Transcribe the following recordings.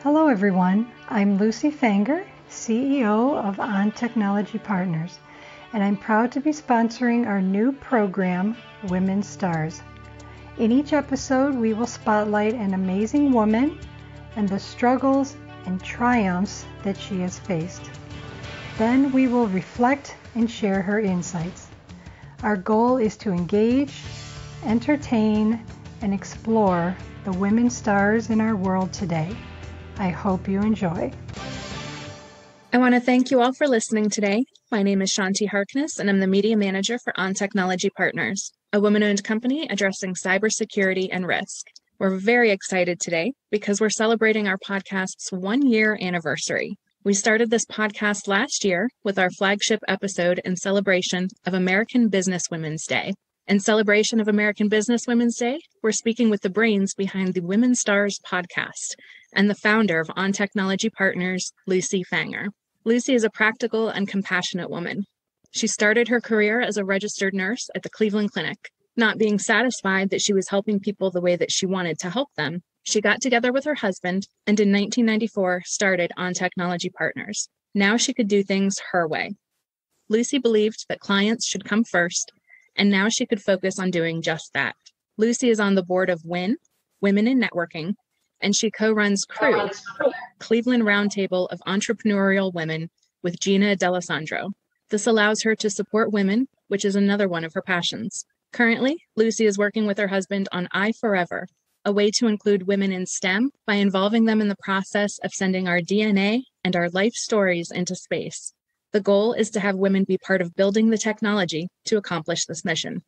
Hello everyone, I'm Lucy Fanger, CEO of On Technology Partners, and I'm proud to be sponsoring our new program, Women STaRs. In each episode, we will spotlight an amazing woman and the struggles and triumphs that she has faced. Then we will reflect and share her insights. Our goal is to engage, entertain, and explore the women STaRs in our world today. I hope you enjoy. I want to thank you all for listening today. My name is Shanti Harkness, and I'm the Media Manager for On Technology Partners, a women-owned company addressing cybersecurity and risk. We're very excited today because we're celebrating our podcast's 1-year anniversary. We started this podcast last year with our flagship episode in celebration of American Businesswomen's Day. In celebration of American Businesswomen's Day, we're speaking with the brains behind the Women STaRs podcast and the founder of On Technology Partners, Lucy Fanger. Lucy is a practical and compassionate woman. She started her career as a registered nurse at the Cleveland Clinic. Not being satisfied that she was helping people the way that she wanted to help them, she got together with her husband and in 1994 started On Technology Partners. Now she could do things her way. Lucy believed that clients should come first, and now she could focus on doing just that. Lucy is on the board of WIN, Women in Networking, and she co-runs CREW, Cleveland Roundtable of Entrepreneurial Women, with Gina D'Alessandro. This allows her to support women, which is another one of her passions. Currently, Lucy is working with her husband on I4Ever, a way to include women in STEM by involving them in the process of sending our DNA and our life stories into space. The goal is to have women be part of building the technology to accomplish this mission.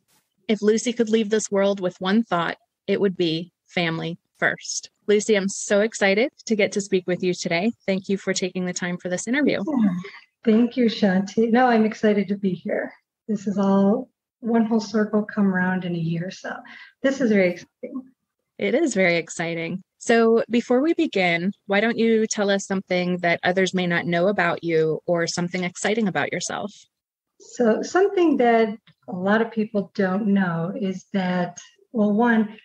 If Lucy could leave this world with one thought, it would be family first. Lucy, I'm so excited to get to speak with you today. Thank you for taking the time for this interview. Thank you, Shanti. No, I'm excited to be here. This is all one whole circle come around in a year, so this is very exciting. It is very exciting. So before we begin, why don't you tell us something that others may not know about you or something exciting about yourself? So something that a lot of people don't know is that, well, one,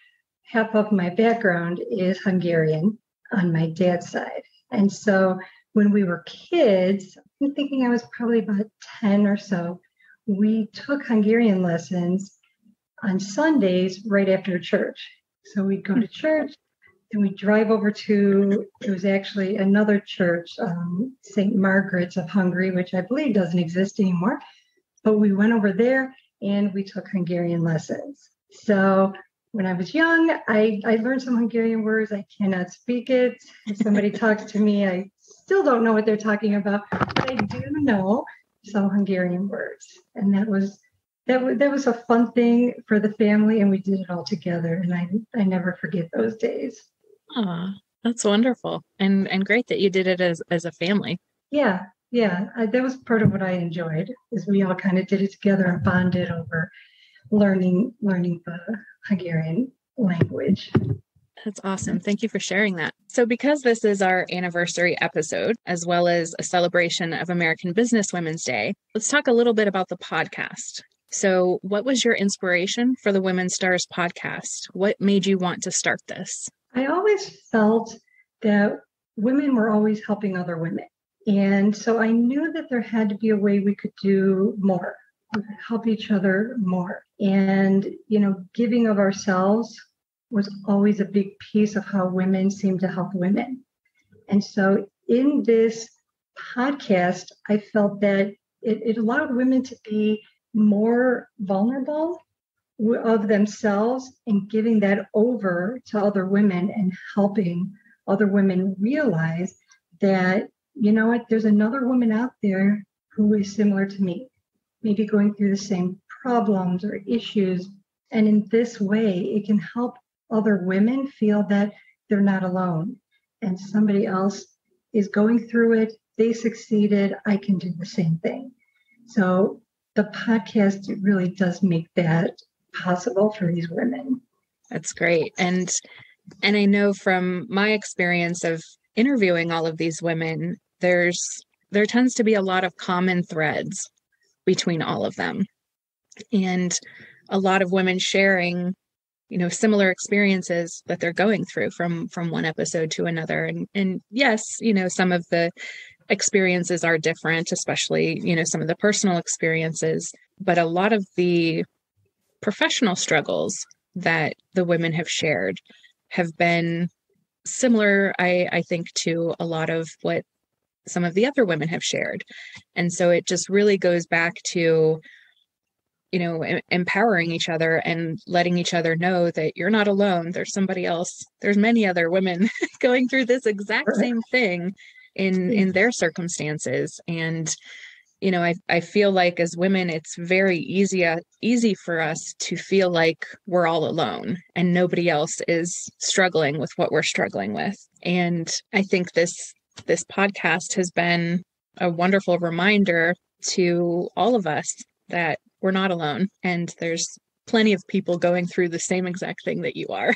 half of my background is Hungarian on my dad's side. And so when we were kids, I'm thinking I was probably about 10 or so, we took Hungarian lessons on Sundays right after church. So we'd go to church and we'd drive over to, it was actually another church, St. Margaret's of Hungary, which I believe doesn't exist anymore. But we went over there and we took Hungarian lessons. So when I was young, I learned some Hungarian words. I cannot speak it. If somebody talks to me, I still don't know what they're talking about, but I do know some Hungarian words. And that was a fun thing for the family, and we did it all together. And I never forget those days. Oh, that's wonderful. And great that you did it as a family. Yeah. That was part of what I enjoyed, is we all kind of did it together and bonded over learning the Hungarian language. That's awesome. Thank you for sharing that. So because this is our anniversary episode, as well as a celebration of American Businesswomen's Day, let's talk a little bit about the podcast. So what was your inspiration for the Women STaRs podcast? What made you want to start this? I always felt that women were always helping other women. And so I knew that there had to be a way we could do more, help each other more. And, giving of ourselves was always a big piece of how women seem to help women. And so in this podcast, I felt that it allowed women to be more vulnerable of themselves and giving that over to other women and helping other women realize that, there's another woman out there who is similar to me, maybe going through the same problems or issues. And in this way, it can help other women feel that they're not alone and somebody else is going through it. They succeeded. I can do the same thing. So the podcast really does make that possible for these women. That's great. And I know from my experience of interviewing all of these women, there tends to be a lot of common threads between all of them. And a lot of women sharing similar experiences that they're going through from one episode to another. And yes, some of the experiences are different, especially, some of the personal experiences, but a lot of the professional struggles that the women have shared have been similar, I think, to a lot of what some of the other women have shared. And so it just really goes back to, empowering each other and letting each other know that you're not alone. There's somebody else. There's many other women going through this exact same thing in their circumstances. And, I feel like as women, it's very easy for us to feel like we're all alone and nobody else is struggling with what we're struggling with. And I think this podcast has been a wonderful reminder to all of us that we're not alone and there's plenty of people going through the same exact thing that you are.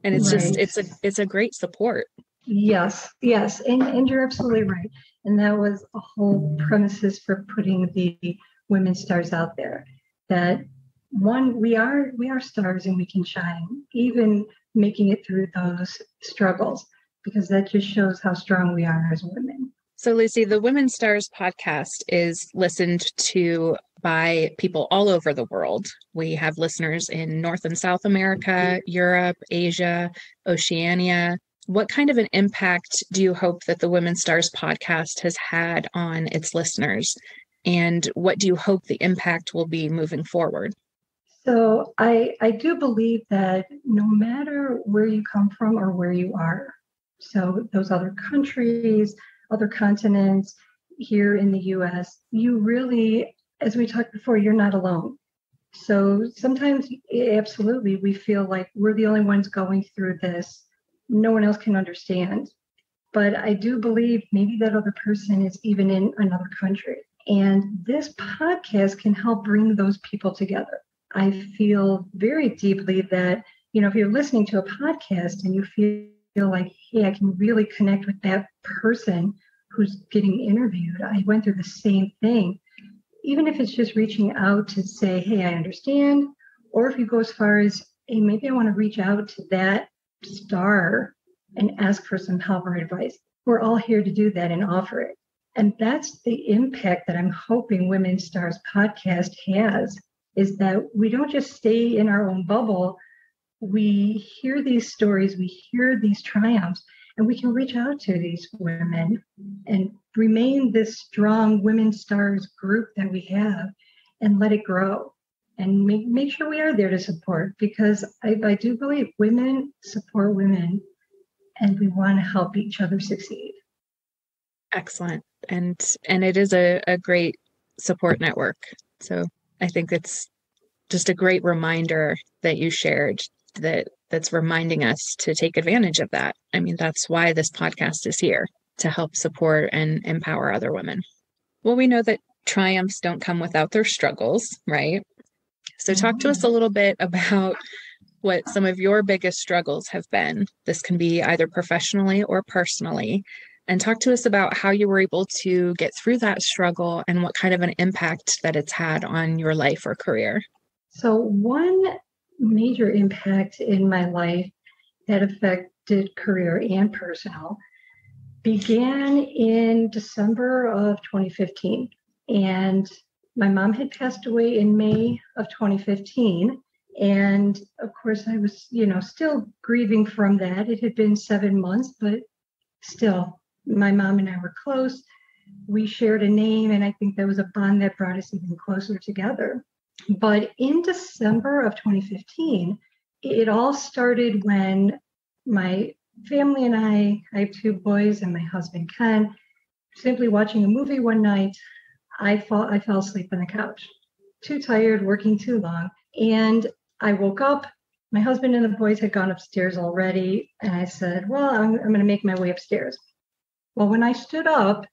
And it's just, it's a great support. Yes. And you're absolutely right. And that was a whole premises for putting the women stars out there, that one, we are stars and we can shine, even making it through those struggles, because that just shows how strong we are as women. So Lucy, the Women STaRs podcast is listened to by people all over the world. We have listeners in North and South America, Europe, Asia, Oceania. What kind of an impact do you hope that the Women STaRs podcast has had on its listeners? And what do you hope the impact will be moving forward? So I do believe that no matter where you come from or where you are, so those other countries, other continents, here in the US, you really, as we talked before, you're not alone. So sometimes, absolutely, we feel like we're the only ones going through this. No one else can understand. But I do believe maybe that other person is even in another country. And this podcast can help bring those people together. I feel very deeply that, if you're listening to a podcast and you feel like, hey, I can really connect with that person who's getting interviewed. I went through the same thing. Even if it's just reaching out to say, hey, I understand. Or if you go as far as, hey, maybe I want to reach out to that star and ask for some help or advice. We're all here to do that and offer it. And that's the impact that I'm hoping Women STaRs podcast has, is that we don't just stay in our own bubble. We hear these stories, we hear these triumphs, and we can reach out to these women and remain this strong Women STaRs group that we have and let it grow. And make sure we are there to support, because I do believe women support women and we want to help each other succeed. Excellent. And it is a great support network. So I think it's just a great reminder that you shared that's reminding us to take advantage of that. I mean, that's why this podcast is here, to help support and empower other women. Well, we know that triumphs don't come without their struggles, right? So talk to us a little bit about what some of your biggest struggles have been. This can be either professionally or personally. And talk to us about how you were able to get through that struggle and what kind of an impact that it's had on your life or career. So one major impact in my life that affected career and personal began in December of 2015. And my mom had passed away in May of 2015. And of course, I was, still grieving from that. It had been 7 months, but still, my mom and I were close. We shared a name, and I think that was a bond that brought us even closer together. But in December of 2015, it all started when my family and I have 2 boys and my husband, Ken, simply watching a movie one night, I fell asleep on the couch, too tired, working too long. And I woke up, my husband and the boys had gone upstairs already. And I said, well, I'm going to make my way upstairs. Well, when I stood up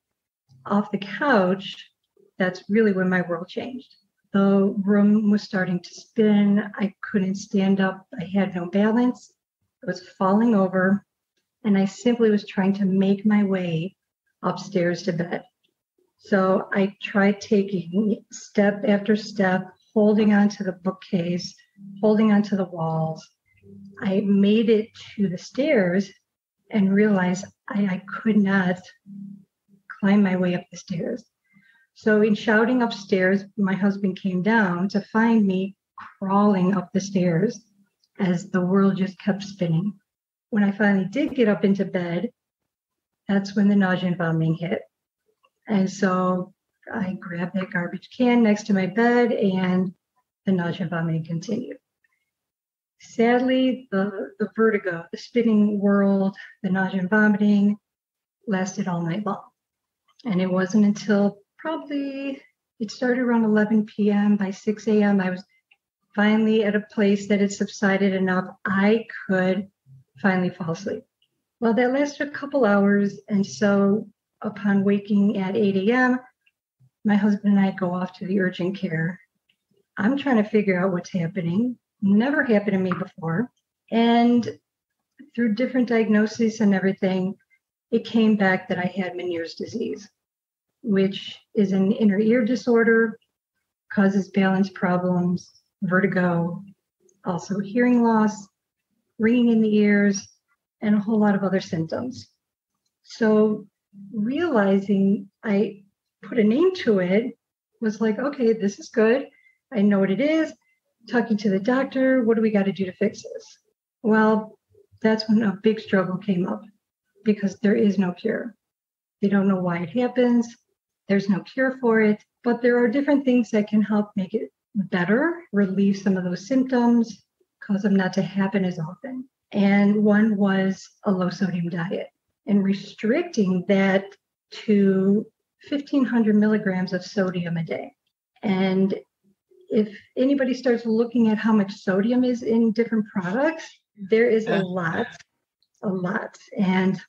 off the couch, that's really when my world changed. The room was starting to spin. I couldn't stand up. I had no balance. I was falling over. And I simply was trying to make my way upstairs to bed. So I tried taking step after step, holding onto the bookcase, holding onto the walls. I made it to the stairs and realized I could not climb my way up the stairs. So in shouting upstairs, my husband came down to find me crawling up the stairs as the world just kept spinning. When I finally did get up into bed, that's when the nausea and vomiting hit. And so I grabbed that garbage can next to my bed and the nausea and vomiting continued. Sadly, the vertigo, the spinning world, the nausea and vomiting lasted all night long. And it wasn't until it started around 11 p.m. By 6 a.m., I was finally at a place that had subsided enough I could finally fall asleep. Well, that lasted a couple hours. And so upon waking at 8 a.m., my husband and I go off to the urgent care. I'm trying to figure out what's happening. Never happened to me before. And through different diagnoses and everything, it came back that I had Meniere's disease, which is an inner ear disorder, causes balance problems, vertigo, also hearing loss, ringing in the ears, and a whole lot of other symptoms. So realizing I put a name to it was like, okay, this is good. I know what it is. Talking to the doctor, what do we got to do to fix this? Well, that's when a big struggle came up because there is no cure. They don't know why it happens. There's no cure for it, but there are different things that can help make it better, relieve some of those symptoms, cause them not to happen as often. And one was a low sodium diet and restricting that to 1,500 milligrams of sodium a day. And if anybody starts looking at how much sodium is in different products, there is a lot. And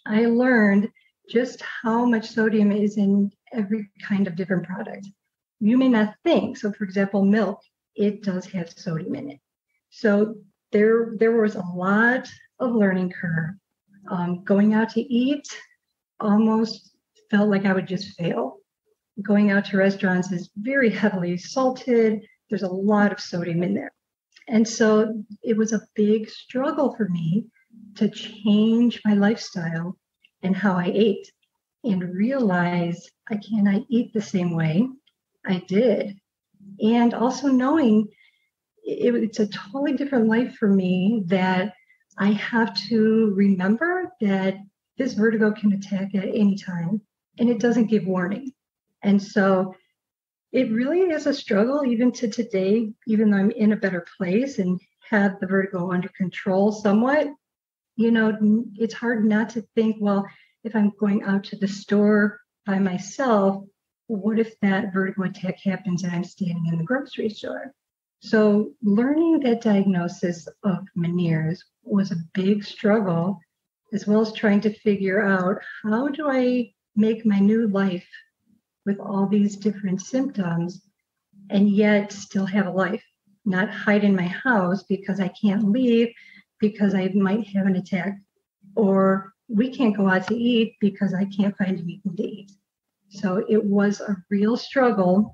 I learned just how much sodium is in every kind of different product. You may not think. So for example, milk, it does have sodium in it. So there was a lot of learning curve. Going out to eat almost felt like I would just fail. Going out to restaurants is very heavily salted. There's a lot of sodium in there. And so it was a big struggle for me to change my lifestyle and how I ate and realize I cannot eat the same way I did. And also knowing it's a totally different life for me, that I have to remember that this vertigo can attack at any time and it doesn't give warning. And so it really is a struggle even to today, even though I'm in a better place and have the vertigo under control somewhat. You know, it's hard not to think, well, if I'm going out to the store by myself, what if that vertigo attack happens and I'm standing in the grocery store? So learning that diagnosis of Meniere's was a big struggle, as well as trying to figure out how do I make my new life with all these different symptoms and yet still have a life, not hide in my house because I can't leave because I might have an attack, or we can't go out to eat because I can't find anything to eat. So it was a real struggle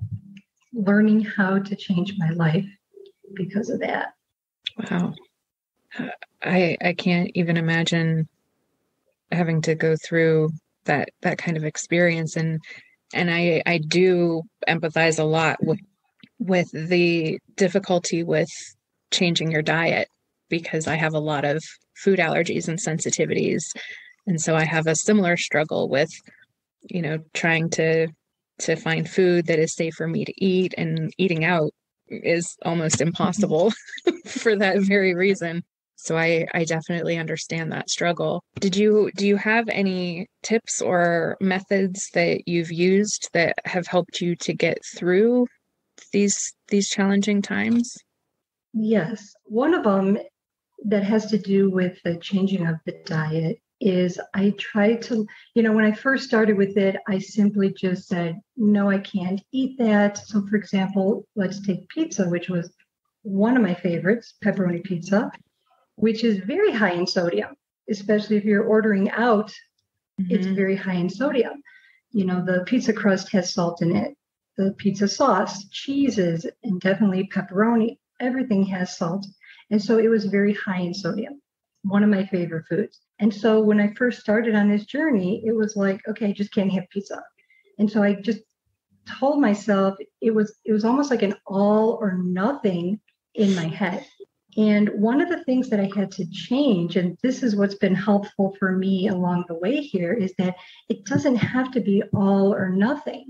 learning how to change my life because of that. Wow. I can't even imagine having to go through that kind of experience. And I do empathize a lot with the difficulty with changing your diet, because I have a lot of food allergies and sensitivities. And so I have a similar struggle with, trying to find food that is safe for me to eat, and eating out is almost impossible for that very reason. So I definitely understand that struggle. Do you have any tips or methods that you've used that have helped you to get through these challenging times? Yes. One of them that has to do with the changing of the diet is I try to, when I first started with it, I simply just said, no, I can't eat that. So for example, let's take pizza, which was one of my favorites, pepperoni pizza, which is very high in sodium, especially if you're ordering out, It's very high in sodium. The pizza crust has salt in it, the pizza sauce, cheeses, and definitely pepperoni. everything has salt. And so it was very high in sodium, one of my favorite foods. And so when I first started on this journey, it was like, okay, I just can't have pizza. And so I just told myself it was almost like an all or nothing in my head. And one of the things that I had to change, and this is what's been helpful for me along the way here, is that it doesn't have to be all or nothing.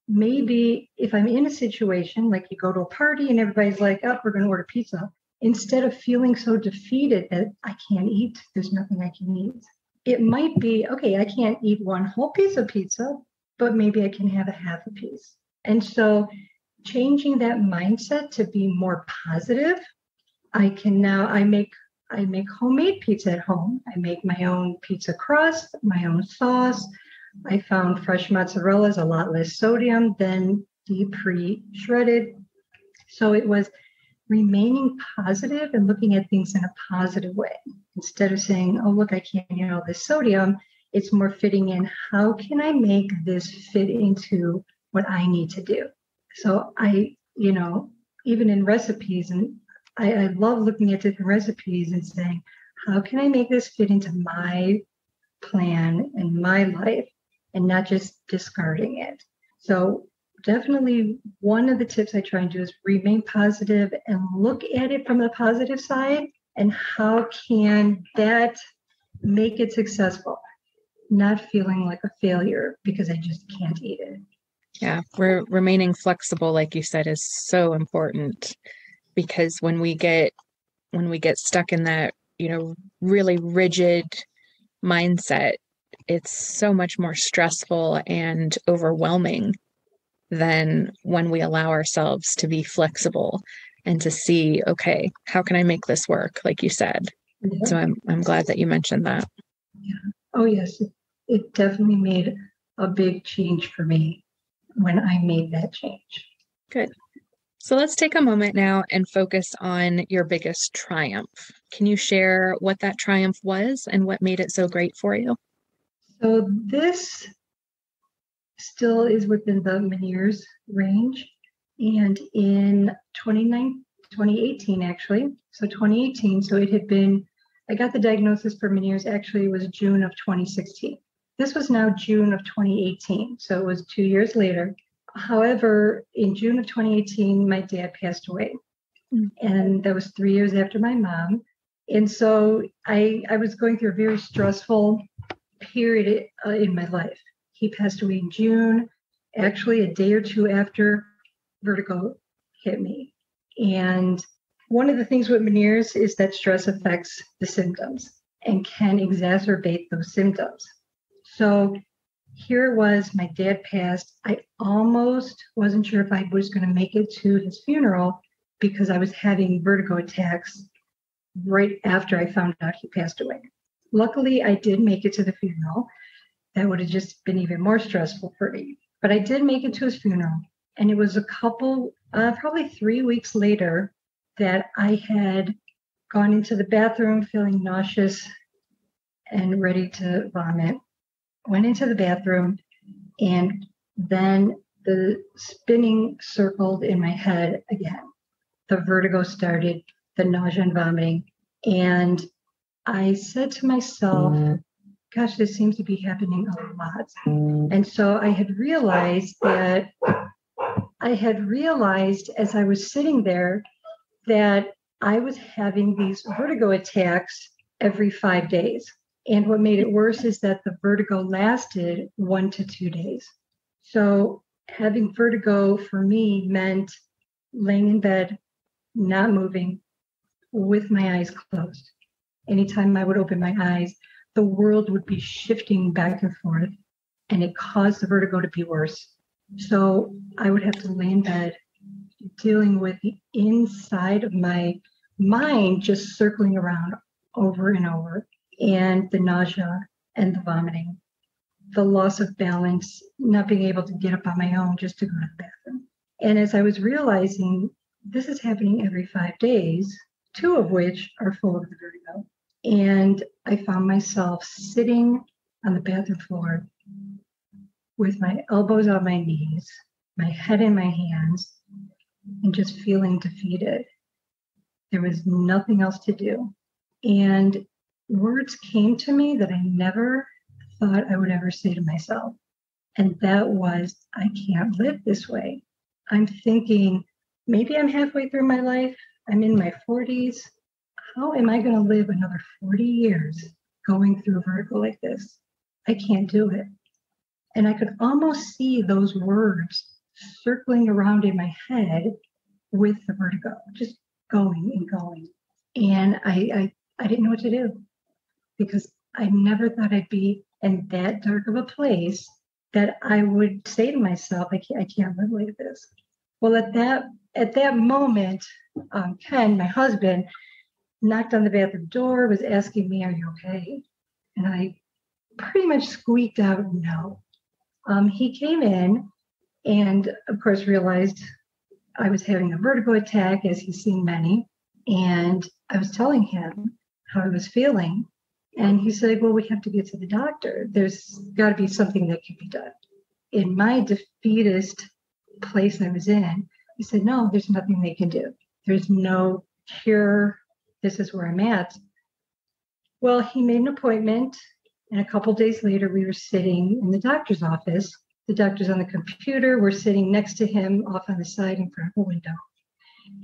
Maybe if I'm in a situation like you go to a party and everybody's like, oh, we're going to order pizza, instead of feeling so defeated that I can't eat, there's nothing I can eat. It might be, okay, I can't eat one whole piece of pizza, but maybe I can have a half a piece. And so changing that mindset to be more positive, I make homemade pizza at home. I make my own pizza crust, my own sauce. I found fresh mozzarella is a lot less sodium than deep pre-shredded. So it was remaining positive and looking at things in a positive way. Instead of saying, oh, look, I can't eat all this sodium, it's more fitting in, how can I make this fit into what I need to do? So even in recipes, and I love looking at different recipes and saying, how can I make this fit into my plan and my life and not just discarding it? So definitely one of the tips I try and do is remain positive and look at it from the positive side and how can that make it successful, not feeling like a failure because I just can't eat it. Yeah, remaining flexible, like you said, is so important, because when we get stuck in that, really rigid mindset, it's so much more stressful and overwhelming than when we allow ourselves to be flexible and to see, okay, how can I make this work, like you said. Yeah. So I'm glad that you mentioned that. Yeah. Oh yes, it definitely made a big change for me when I made that change. Good. So let's take a moment now and focus on your biggest triumph. Can you share what that triumph was and what made it so great for you? So this still is within the Meniere's range. And in 2018, actually, so 2018, so it had been, I got the diagnosis for Meniere's, actually it was June of 2016. This was now June of 2018, so it was 2 years later. However, in June of 2018, my dad passed away. And that was 3 years after my mom. And so I was going through a very stressful period in my life. He passed away in June, actually a day or two after vertigo hit me. And one of the things with Meniere's is that stress affects the symptoms and can exacerbate those symptoms. So here it was, my dad passed. I almost wasn't sure if I was going to make it to his funeral because I was having vertigo attacks right after I found out he passed away. Luckily, I did make it to the funeral. That would have just been even more stressful for me. But I did make it to his funeral. And it was probably 3 weeks later that I had gone into the bathroom feeling nauseous and ready to vomit. Went into the bathroom, and then the spinning circled in my head again. The vertigo started, the nausea and vomiting. And I said to myself, gosh, this seems to be happening a lot. And so I had realized as I was sitting there that I was having these vertigo attacks every 5 days. And what made it worse is that the vertigo lasted 1 to 2 days. So having vertigo for me meant laying in bed, not moving, with my eyes closed. Anytime I would open my eyes, the world would be shifting back and forth, and it caused the vertigo to be worse. So I would have to lay in bed dealing with the inside of my mind just circling around over and over, and the nausea and the vomiting, the loss of balance, not being able to get up on my own just to go to the bathroom. And as I was realizing this is happening every 5 days, 2 of which are full of the vertigo. And I found myself sitting on the bathroom floor with my elbows on my knees, my head in my hands, and just feeling defeated. There was nothing else to do. And words came to me that I never thought I would ever say to myself. And that was, I can't live this way. I'm thinking, maybe I'm halfway through my life. I'm in my 40s. How am I going to live another 40 years going through vertigo like this? I can't do it. And I could almost see those words circling around in my head with the vertigo, just going and going. And I didn't know what to do because I never thought I'd be in that dark of a place that I would say to myself, I can't live like this. Well, at that moment, Ken, my husband, knocked on the bathroom door, was asking me, "Are you okay?" And I pretty much squeaked out, "No." He came in and, of course, realized I was having a vertigo attack, as he's seen many. And I was telling him how I was feeling. And he said, "Well, we have to get to the doctor. There's got to be something that can be done." In my defeatist place I was in, he said, "No, there's nothing they can do. There's no cure. This is where I'm at." Well, he made an appointment. And a couple days later, we were sitting in the doctor's office. The doctor's on the computer. We're sitting next to him off on the side in front of a window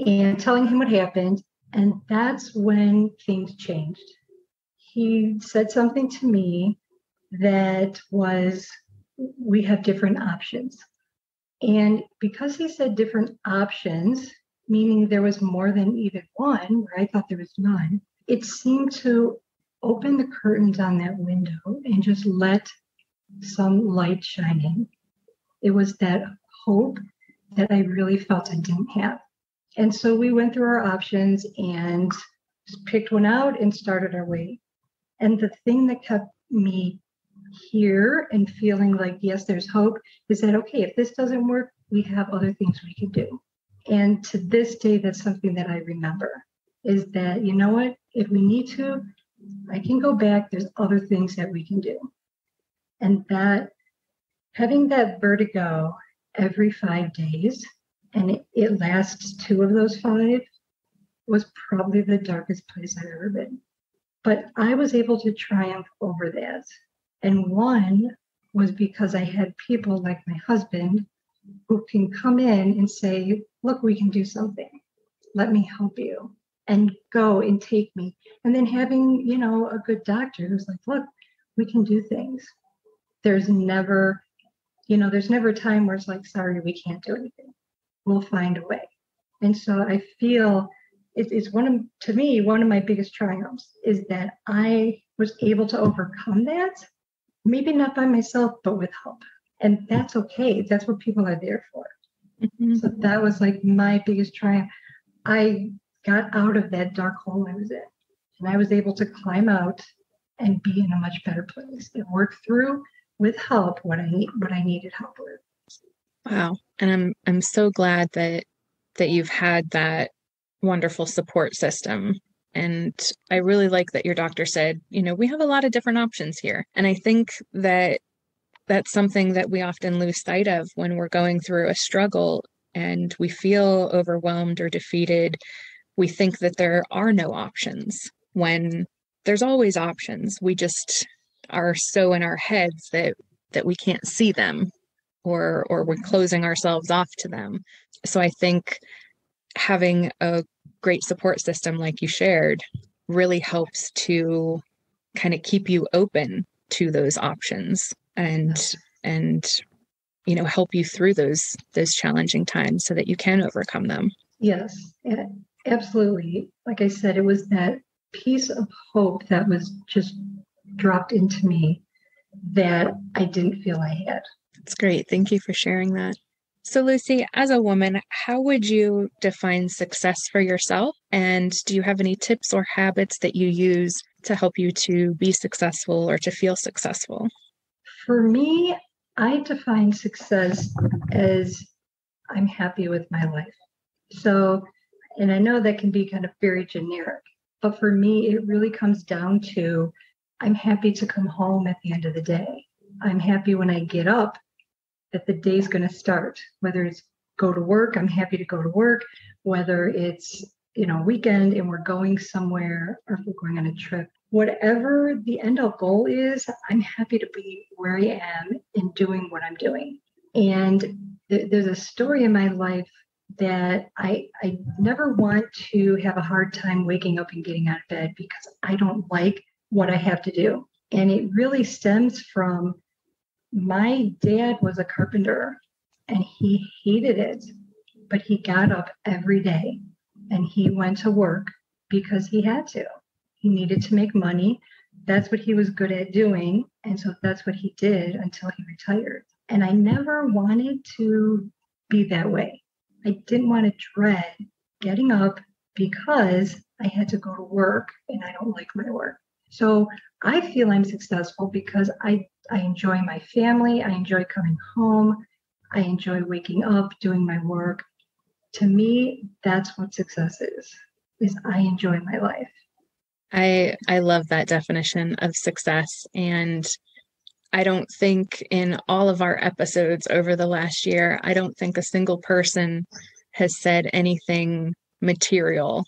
and telling him what happened. And that's when things changed. He said something to me that was, "We have different options." And because he said different options, meaning there was more than even one, where I thought there was none, it seemed to open the curtains on that window and just let some light shine in. It was that hope that I really felt I didn't have. And so we went through our options and picked one out and started our way. And the thing that kept me here and feeling like, yes, there's hope, is that, okay, if this doesn't work, we have other things we can do. And to this day, that's something that I remember, is that, you know what, if we need to, I can go back. There's other things that we can do. And that having that vertigo every 5 days, and it lasts 2 of those 5, was probably the darkest place I've ever been. But I was able to triumph over that. And one was because I had people like my husband who can come in and say, "Look, we can do something. Let me help you," and go and take me. And then having, a good doctor who's like, "Look, we can do things." There's never a time where it's like, "Sorry, we can't do anything. We'll find a way." And so I feel it's to me, one of my biggest triumphs is that I was able to overcome that, maybe not by myself, but with help. And that's okay. That's what people are there for. Mm-hmm. So that was like my biggest triumph. I got out of that dark hole I was in, and I was able to climb out and be in a much better place and work through with help what I needed help with. Wow. And I'm so glad that you've had that wonderful support system. And I really like that your doctor said, we have a lot of different options here. And I think that that's something that we often lose sight of when we're going through a struggle and we feel overwhelmed or defeated. We think that there are no options when there's always options. We just are so in our heads that we can't see them, or we're closing ourselves off to them. So I think having a great support system like you shared really helps to kind of keep you open to those options and help you through those challenging times so that you can overcome them. Yes, absolutely. Like I said, it was that piece of hope that was just dropped into me that I didn't feel I had. That's great. Thank you for sharing that. So Lucy, as a woman, how would you define success for yourself? And do you have any tips or habits that you use to help you to be successful or to feel successful? For me, I define success as I'm happy with my life. So, and I know that can be kind of very generic, but for me, it really comes down to I'm happy to come home at the end of the day. I'm happy when I get up that the day's going to start, whether it's go to work, I'm happy to go to work, whether it's weekend and we're going somewhere, or if we're going on a trip, whatever the end all goal is, I'm happy to be where I am and doing what I'm doing. And there's a story in my life that I never want to have a hard time waking up and getting out of bed because I don't like what I have to do. And it really stems from my dad was a carpenter and he hated it, but he got up every day and he went to work because he had to. He needed to make money. That's what he was good at doing. And so that's what he did until he retired. And I never wanted to be that way. I didn't want to dread getting up because I had to go to work and I don't like my work. So I feel I'm successful because I enjoy my family. I enjoy coming home. I enjoy waking up, doing my work. To me, that's what success is I enjoy my life. I love that definition of success. And I don't think in all of our episodes over the last year, I don't think a single person has said anything material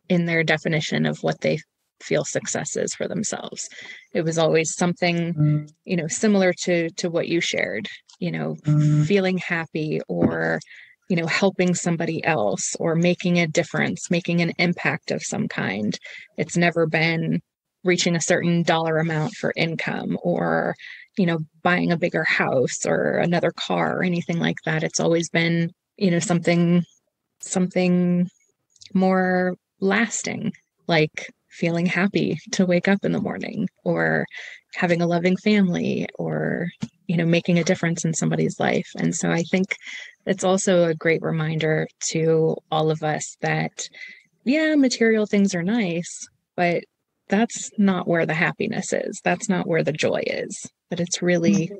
in their definition of what they feel success is for themselves. It was always something, similar to what you shared, feeling happy or, helping somebody else or making a difference, making an impact of some kind. It's never been reaching a certain dollar amount for income or, buying a bigger house or another car or anything like that. It's always been, something more lasting, like feeling happy to wake up in the morning or having a loving family or, making a difference in somebody's life. And so I think it's also a great reminder to all of us that, yeah, material things are nice, but that's not where the happiness is. That's not where the joy is. But it's really,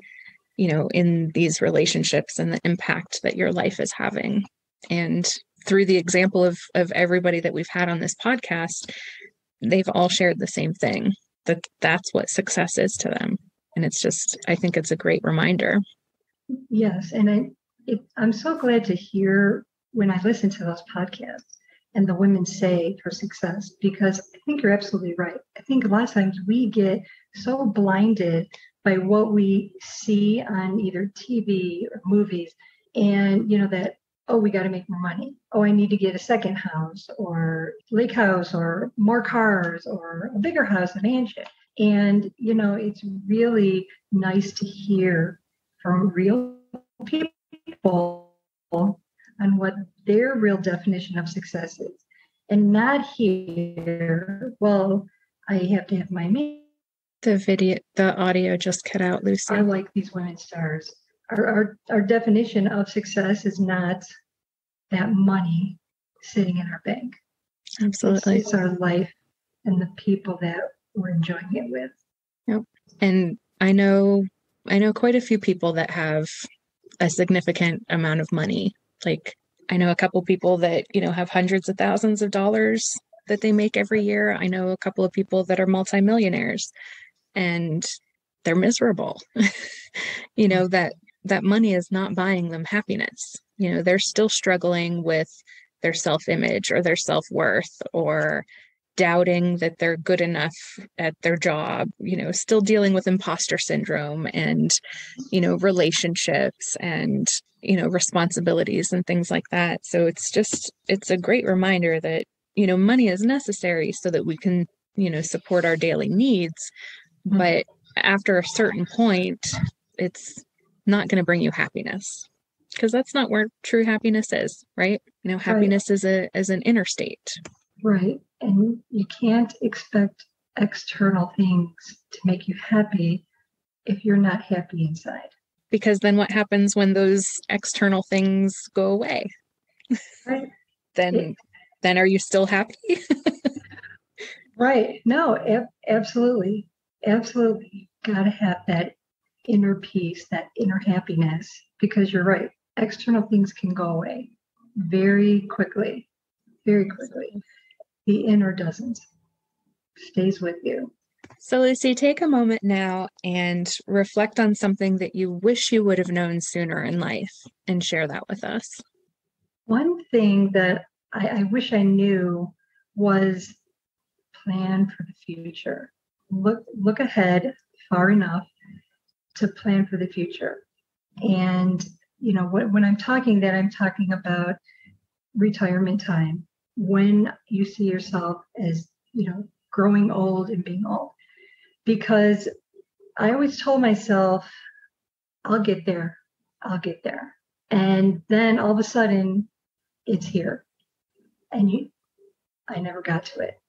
in these relationships and the impact that your life is having. And through the example of everybody that we've had on this podcast, they've all shared the same thing, that that's what success is to them. And it's just, I think it's a great reminder. Yes. And I'm so glad to hear when I listen to those podcasts and the women say for success, because I think you're absolutely right. I think a lot of times we get so blinded by what we see on either TV or movies and, that, oh, we got to make more money. Oh, I need to get a second house or lake house or more cars or a bigger house, a mansion. And, it's really nice to hear from real people on what their real definition of success is and not hear, well, I have to have my man. The audio just cut out, Lucy. I like these women stars. Our definition of success is not that money sitting in our bank. Absolutely. It's our life and the people that we're enjoying it with. Yep. And I know quite a few people that have a significant amount of money. Like I know a couple people that, have hundreds of thousands of dollars that they make every year. I know a couple of people that are multimillionaires and they're miserable. That money is not buying them happiness. They're still struggling with their self-image or their self-worth or doubting that they're good enough at their job, still dealing with imposter syndrome and, relationships and, responsibilities and things like that. So it's a great reminder that, money is necessary so that we can, support our daily needs. Mm-hmm. But after a certain point, it's not going to bring you happiness because that's not where true happiness is, right? Happiness right. is an inner state. Right. And you can't expect external things to make you happy if you're not happy inside. Because then what happens when those external things go away? Right. Then are you still happy? Right. No, absolutely. Absolutely. Got to have that inner peace, that inner happiness, because you're right. External things can go away very quickly, very quickly. The inner doesn't. Stays with you. So, Lucy, take a moment now and reflect on something that you wish you would have known sooner in life and share that with us. One thing that I wish I knew was plan for the future. Look ahead far enough to plan for the future. And, when I'm talking that, I'm talking about retirement time, when you see yourself as, growing old and being old. Because I always told myself, I'll get there. I'll get there. And then all of a sudden it's here. And I never got to it.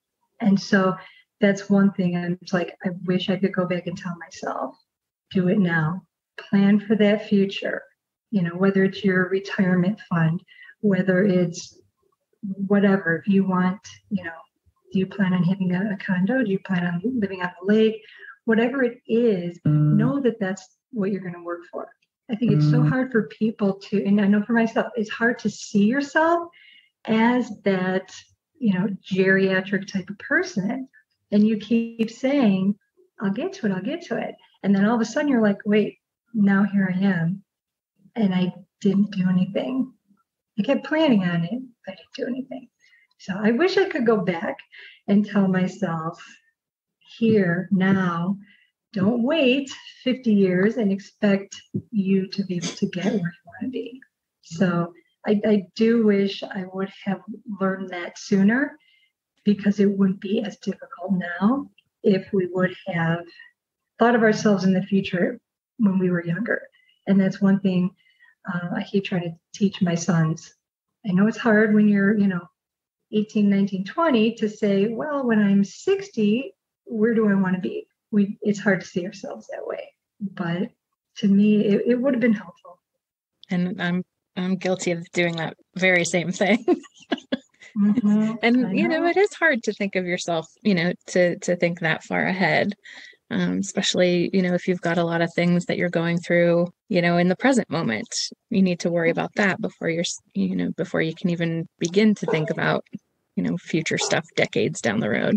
And so that's one thing. I'm just like, I wish I could go back and tell myself, do it now. Plan for that future, whether it's your retirement fund, whether it's whatever, if you want, do you plan on having a condo? Do you plan on living on the lake? Whatever it is, know that that's what you're going to work for. I think it's so hard for people to, and I know for myself, it's hard to see yourself as that, geriatric type of person. And you keep saying, I'll get to it, I'll get to it. And then all of a sudden you're like, wait, now here I am. And I didn't do anything. I kept planning on it, but I didn't do anything. So I wish I could go back and tell myself, here, now, don't wait 50 years and expect you to be able to get where you want to be. So I do wish I would have learned that sooner, because it wouldn't be as difficult now if we would have thought of ourselves in the future when we were younger. And that's one thing I keep trying to teach my sons. I know it's hard when you're, 18, 19, 20 to say, well, when I'm 60, where do I want to be? It's hard to see ourselves that way. But to me, it would have been helpful. And I'm guilty of doing that very same thing. Mm-hmm. And, it is hard to think of yourself, to think that far ahead, especially, if you've got a lot of things that you're going through, in the present moment. You need to worry about that before before you can even begin to think about, future stuff decades down the road.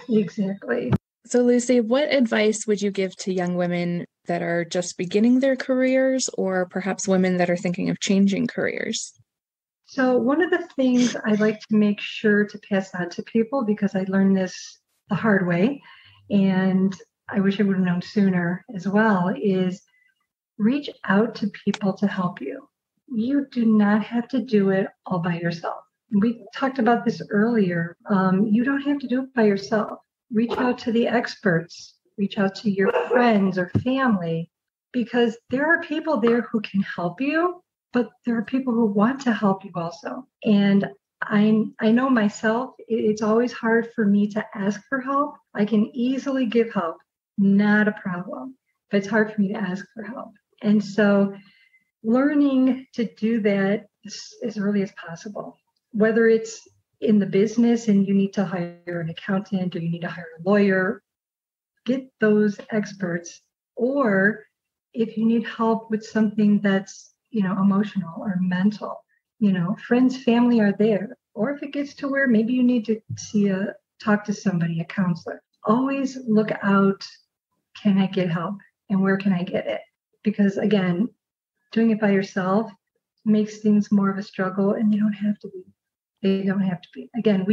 Exactly. So, Lucy, what advice would you give to young women that are just beginning their careers, or perhaps women that are thinking of changing careers? So one of the things I like to make sure to pass on to people, because I learned this the hard way, and I wish I would have known sooner as well, is reach out to people to help you. You do not have to do it all by yourself. We talked about this earlier. You don't have to do it by yourself. Reach out to the experts. Reach out to your friends or family, because there are people there who can help you, but there are people who want to help you also. And I know myself, it's always hard for me to ask for help. I can easily give help, not a problem, but it's hard for me to ask for help. And so learning to do that as early as possible, whether it's in the business and you need to hire an accountant or you need to hire a lawyer, get those experts. Or if you need help with something that's, emotional or mental, friends, family are there. Or if it gets to where maybe you need to talk to somebody, a counselor, always look out, can I get help and where can I get it? Because again, doing it by yourself makes things more of a struggle, and they don't have to be. Again,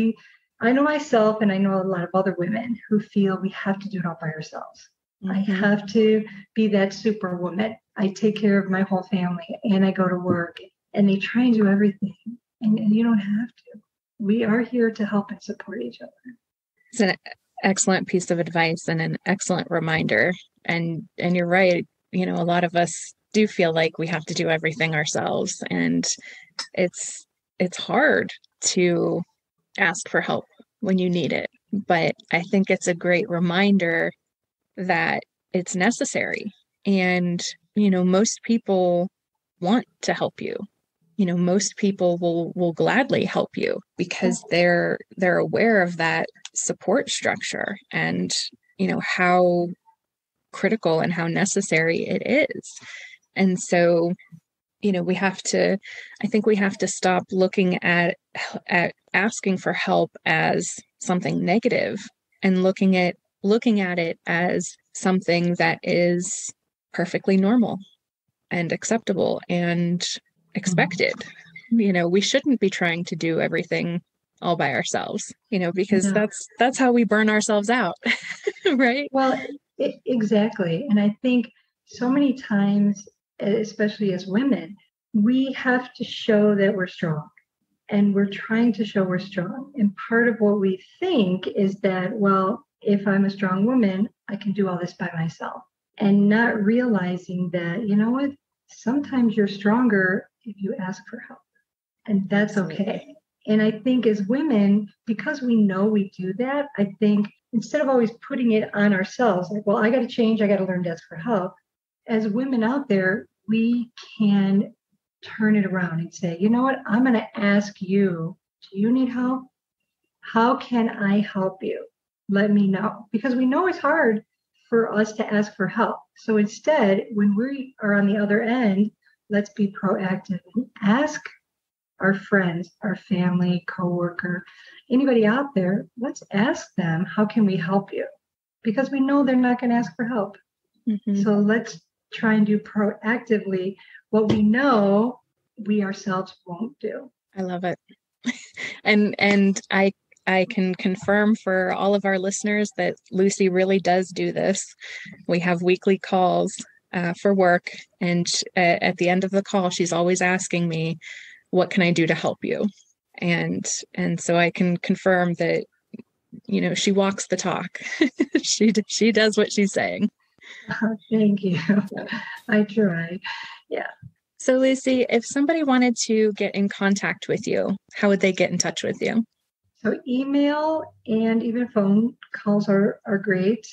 I know myself, and I know a lot of other women who feel we have to do it all by ourselves. Mm-hmm. I have to be that superwoman. I take care of my whole family and I go to work, and they try and do everything. And you don't have to. We are here to help and support each other. It's an excellent piece of advice and an excellent reminder. And you're right. A lot of us do feel like we have to do everything ourselves. And it's hard to ask for help when you need it. But I think it's a great reminder that it's necessary. And, most people want to help you. Most people will gladly help you because they're aware of that support structure and, how critical and how necessary it is. And so, I think we have to stop looking at asking for help as something negative and looking at it as something that is perfectly normal and acceptable and expected. we shouldn't be trying to do everything all by ourselves, because No. that's how we burn ourselves out, right? Well, exactly. And I think so many times, especially as women, we have to show that we're strong. And we're trying to show we're strong. And part of what we think is that, well, if I'm a strong woman, I can do all this by myself. And not realizing that, you know what, sometimes you're stronger if you ask for help. And that's okay. And I think as women, because we know we do that, I think instead of always putting it on ourselves, like, well, I got to change, I got to learn to ask for help. As women out there, we can turn it around and say, you know what, I'm going to ask you, do you need help? How can I help you? Let me know. Because we know it's hard for us to ask for help. So instead, when we are on the other end, let's be proactive and ask our friends, our family, coworker, anybody out there, let's ask them, how can we help you? Because we know they're not going to ask for help. Mm-hmm. So let's try and do proactively what we know we ourselves won't do. I love it. And I can confirm for all of our listeners that Lucy really does do this. We have weekly calls for work, and at the end of the call, she's always asking me, what can I do to help you? And so I can confirm that, she walks the talk. She does what she's saying. Oh, thank you. I try. Yeah. So Lucy, if somebody wanted to get in contact with you, how would they get in touch with you? So email and even phone calls are great.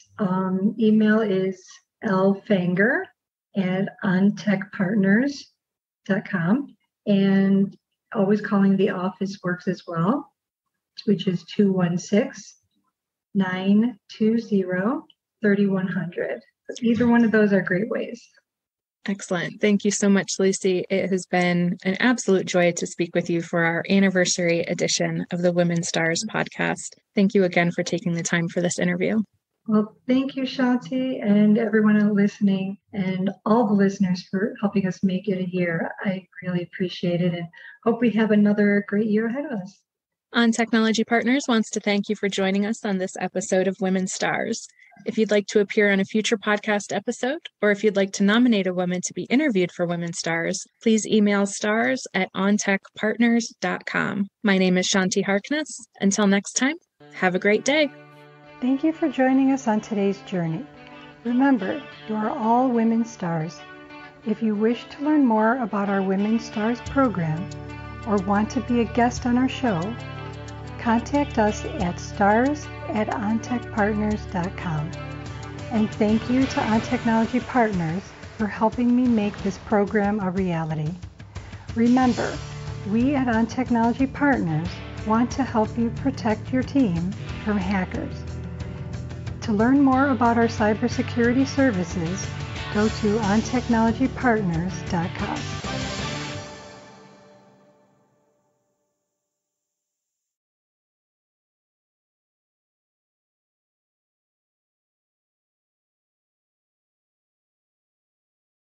Email is lfanger@ontechpartners.com, and always calling the office works as well, which is 216-920-3100. Either one of those are great ways. Excellent. Thank you so much, Lucy. It has been an absolute joy to speak with you for our anniversary edition of the Women STaRs podcast. Thank you again for taking the time for this interview. Well, thank you, Shanti, and everyone listening, and all the listeners for helping us make it a year. I really appreciate it and hope we have another great year ahead of us. On Technology Partners wants to thank you for joining us on this episode of Women STaRs. If you'd like to appear on a future podcast episode, or if you'd like to nominate a woman to be interviewed for Women STaRs, please email stars@ontechpartners.com. My name is Shanti Harkness. Until next time, have a great day. Thank you for joining us on today's journey. Remember, you are all Women STaRs. If you wish to learn more about our Women STaRs program or want to be a guest on our show, contact us at stars@ontechpartners.com. And thank you to On Technology Partners for helping me make this program a reality. Remember, we at On Technology Partners want to help you protect your team from hackers. To learn more about our cybersecurity services, go to ontechnologypartners.com.